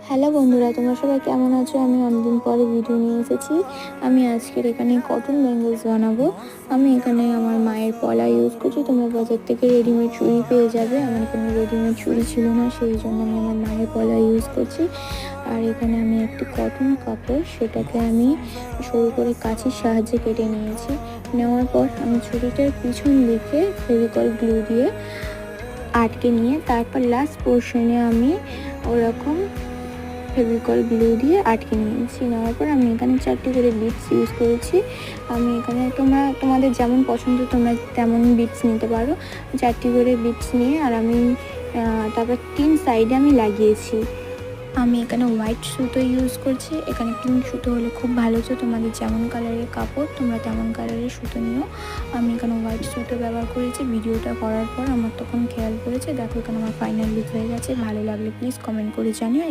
Hello বন্ধুরা, তোমরা সবাই কেমন আছো? আমি অনেকদিন পরে ভিডিও নিয়ে এসেছি। আমি আজকের এখানে কটন ব্যাঙ্গলস বানাবো। আমি এখানে আমার মায়ের পলা ইউজ করছি। তোমরা বাজার থেকে রেডিমেড চুড়ি পেয়ে যাবে। আমার এখানে রেডিমেড চুড়ি ছিল না, সেই জন্য আমি আমার মায়ের পলা ইউজ করছি। আর এখানে আমি একটি কটন কাপড়, সেটাকে আমি সরু করে কাঁচির সাহায্যে কেটে নিয়েছি। নেওয়ার পর আমি চুড়িটার পিছন দিকে ফেভিকল গ্লু দিয়ে আটকে নিয়ে তারপর লাস্ট পোর্শনে আমি ওরকম ফেভিকল গ্লু দিয়ে আটকে নিয়েছি। নেওয়ার পর আমি এখানে 4টি করে বিটস ইউজ করেছি। আমি এখানে তোমাদের যেমন পছন্দ তোমরা তেমন বিটস নিতে পারো। 4টি করে বিটস নিয়ে আর আমি তারপর 3 সাইডে আমি লাগিয়েছি। আমি এখানে হোয়াইট সুতো ইউজ করছি। এখানে পিঙ্ক সুতো হলে খুব ভালো হতো। তোমাদের যেমন কালারের কাপড় তোমরা তেমন কালারের সুতো নিও। আমি এখানে হোয়াইট সুতো ব্যবহার করেছি। ভিডিওটা করার পর আমার তখন খেয়াল করেছে, দেখো এখানে আমার ফাইনাল লুক হয়ে গেছে। ভালো লাগলে প্লিজ কমেন্ট করে জানিও।